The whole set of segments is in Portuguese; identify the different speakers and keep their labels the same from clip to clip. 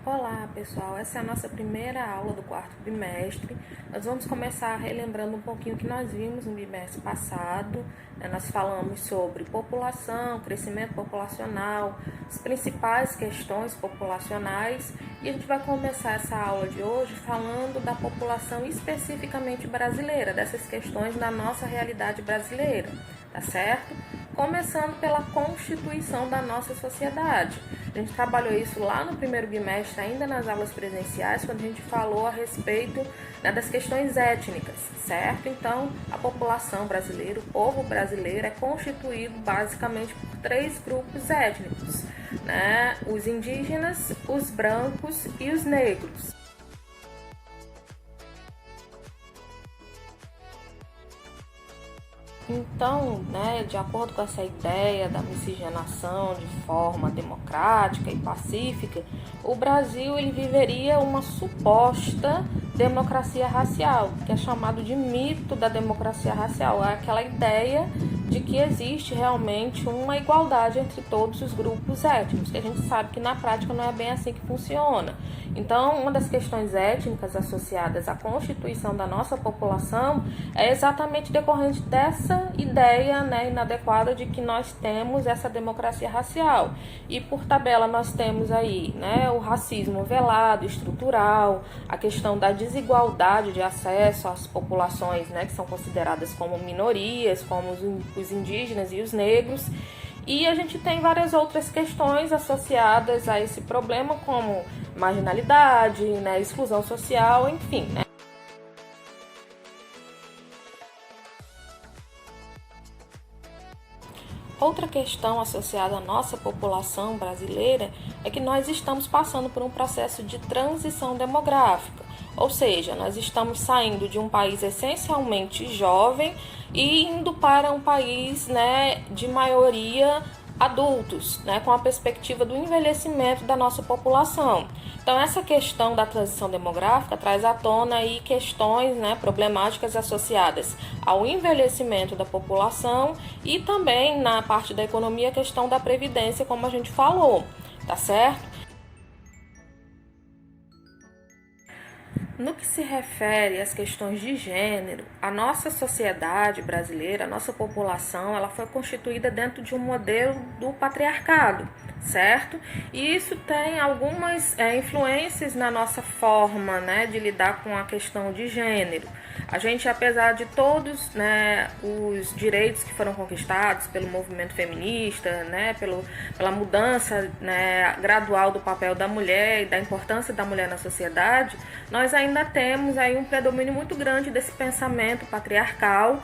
Speaker 1: Olá pessoal, essa é a nossa primeira aula do quarto bimestre. Nós vamos começar relembrando um pouquinho o que nós vimos no bimestre passado. Nós falamos sobre população, crescimento populacional, as principais questões populacionais e a gente vai começar essa aula de hoje falando da população especificamente brasileira, dessas questões da nossa realidade brasileira, tá certo? Começando pela constituição da nossa sociedade. A gente trabalhou isso lá no primeiro bimestre, ainda nas aulas presenciais, quando a gente falou a respeito das questões étnicas, certo? Então, a população brasileira, o povo brasileiro é constituído basicamente por três grupos étnicos, né? Os indígenas, os brancos e os negros. Então, de acordo com essa ideia da miscigenação de forma democrática e pacífica, o Brasil ele viveria uma suposta democracia racial, que é chamado de mito da democracia racial. É aquela ideia de que existe realmente uma igualdade entre todos os grupos étnicos, que a gente sabe que na prática não é bem assim que funciona. Então, uma das questões étnicas associadas à constituição da nossa população é exatamente decorrente dessa ideia inadequada de que nós temos essa democracia racial. E por tabela nós temos aí o racismo velado, estrutural, a questão da desigualdade de acesso às populações que são consideradas como minorias, como os indígenas e os negros. E a gente tem várias outras questões associadas a esse problema, como marginalidade, exclusão social, enfim, Outra questão associada à nossa população brasileira é que nós estamos passando por um processo de transição demográfica, ou seja, nós estamos saindo de um país essencialmente jovem e indo para um país de maioria adultos, com a perspectiva do envelhecimento da nossa população. Então, essa questão da transição demográfica traz à tona aí questões problemáticas associadas ao envelhecimento da população e também na parte da economia a questão da previdência, como a gente falou, tá certo? No que se refere às questões de gênero, a nossa sociedade brasileira, a nossa população, ela foi constituída dentro de um modelo do patriarcado, certo? E isso tem algumas influências na nossa forma de lidar com a questão de gênero. A gente, apesar de todos os direitos que foram conquistados pelo movimento feminista, pela mudança gradual do papel da mulher e da importância da mulher na sociedade, nós ainda temos aí um predomínio muito grande desse pensamento patriarcal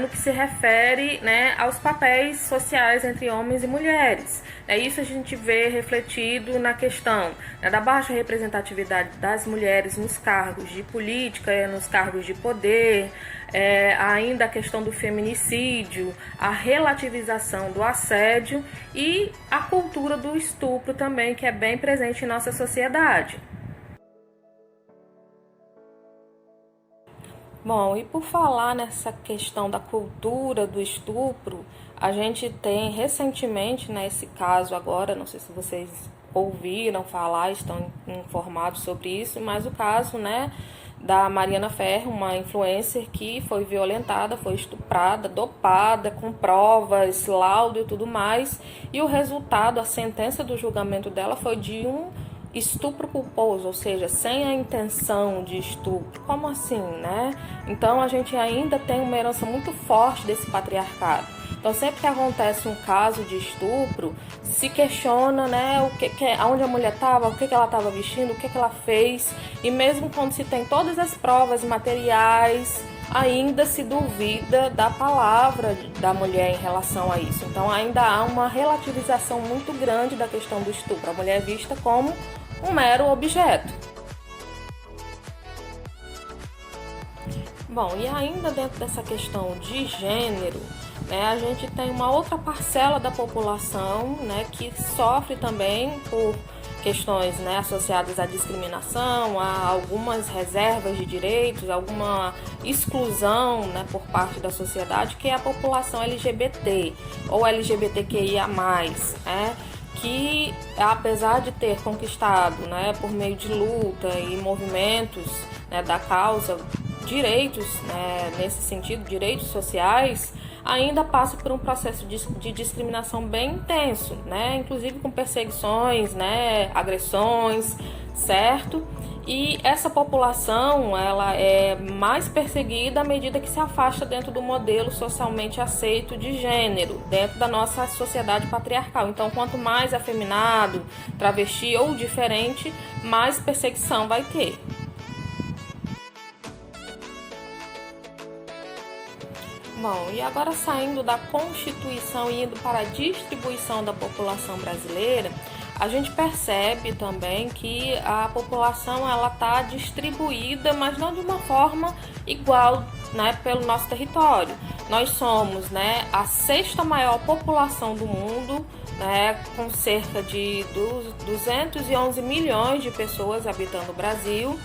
Speaker 1: no que se refere aos papéis sociais entre homens e mulheres. Isso a gente vê refletido na questão da baixa representatividade das mulheres nos cargos de política, nos cargos de poder, ainda a questão do feminicídio, a relativização do assédio e a cultura do estupro também, que é bem presente em nossa sociedade. Bom, e por falar nessa questão da cultura do estupro, a gente tem recentemente, esse caso agora, não sei se vocês ouviram falar, estão informados sobre isso, mas o caso, da Mariana Ferrer, uma influencer que foi violentada, foi estuprada, dopada, com provas, laudo e tudo mais, e o resultado, a sentença do julgamento dela foi de um estupro culposo, ou seja, sem a intenção de estupro. Como assim, Então a gente ainda tem uma herança muito forte desse patriarcado. Então sempre que acontece um caso de estupro, se questiona, aonde a mulher estava, o que ela estava vestindo, o que ela fez, e mesmo quando se tem todas as provas materiais, ainda se duvida da palavra da mulher em relação a isso. Então ainda há uma relativização muito grande da questão do estupro. A mulher é vista como um mero objeto. Bom, e ainda dentro dessa questão de gênero, a gente tem uma outra parcela da população que sofre também por questões associadas à discriminação, a algumas reservas de direitos, alguma exclusão por parte da sociedade, que é a população LGBT ou LGBTQIA+, que, apesar de ter conquistado, né, por meio de luta e movimentos, né, da causa, direitos, né, nesse sentido, direitos sociais, ainda passa por um processo de discriminação bem intenso, né, inclusive com perseguições, né, agressões, certo? E essa população, ela é mais perseguida à medida que se afasta dentro do modelo socialmente aceito de gênero, dentro da nossa sociedade patriarcal. Então, quanto mais afeminado, travesti ou diferente, mais perseguição vai ter. Bom, e agora saindo da Constituição e indo para a distribuição da população brasileira, a gente percebe também que a população ela está distribuída, mas não de uma forma igual, né, pelo nosso território. Nós somos, né, a sexta maior população do mundo, né, com cerca de 211 milhões de pessoas habitando o Brasil,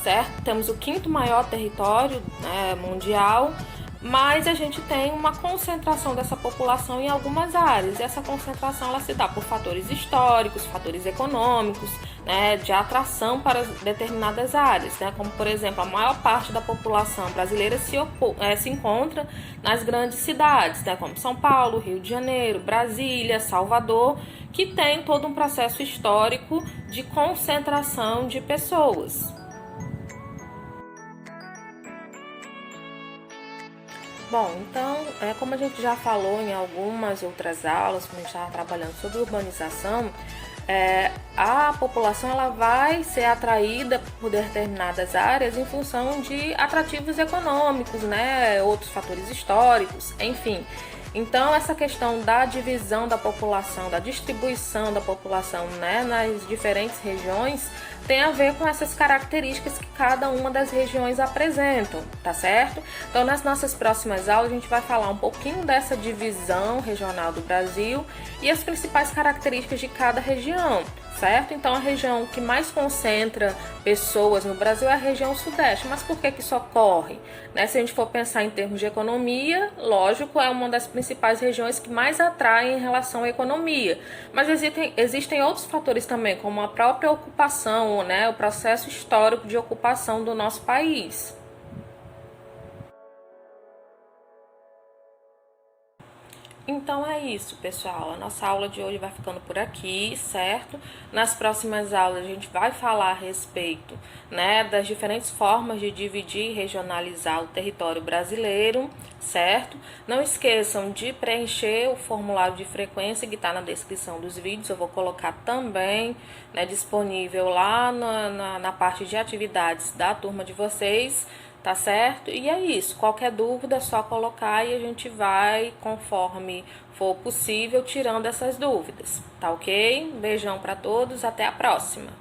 Speaker 1: certo? Temos o quinto maior território, né, mundial. Mas a gente tem uma concentração dessa população em algumas áreas. E essa concentração ela se dá por fatores históricos, fatores econômicos, né, de atração para determinadas áreas, né, como por exemplo a maior parte da população brasileira se encontra nas grandes cidades, né, como São Paulo, Rio de Janeiro, Brasília, Salvador, que tem todo um processo histórico de concentração de pessoas. Bom, então, como a gente já falou em algumas outras aulas, quando a gente estava trabalhando sobre urbanização, a população ela vai ser atraída por determinadas áreas em função de atrativos econômicos, né, outros fatores históricos, enfim. Então, essa questão da divisão da população, da distribuição da população, né, nas diferentes regiões, tem a ver com essas características que cada uma das regiões apresentam, tá certo? Então, nas nossas próximas aulas, a gente vai falar um pouquinho dessa divisão regional do Brasil e as principais características de cada região, certo? Então, a região que mais concentra pessoas no Brasil é a região sudeste. Mas por que isso ocorre? Né? Se a gente for pensar em termos de economia, lógico, é uma das principais regiões que mais atraem em relação à economia. Mas existem outros fatores também, como a própria ocupação, né? O processo histórico de ocupação do nosso país. Então é isso, pessoal. A nossa aula de hoje vai ficando por aqui, certo? Nas próximas aulas a gente vai falar a respeito, né, das diferentes formas de dividir e regionalizar o território brasileiro, certo? Não esqueçam de preencher o formulário de frequência que está na descrição dos vídeos. Eu vou colocar também, né, disponível lá na parte de atividades da turma de vocês. Tá certo? E é isso. Qualquer dúvida é só colocar e a gente vai, conforme for possível, tirando essas dúvidas. Tá ok? Um beijão para todos, até a próxima.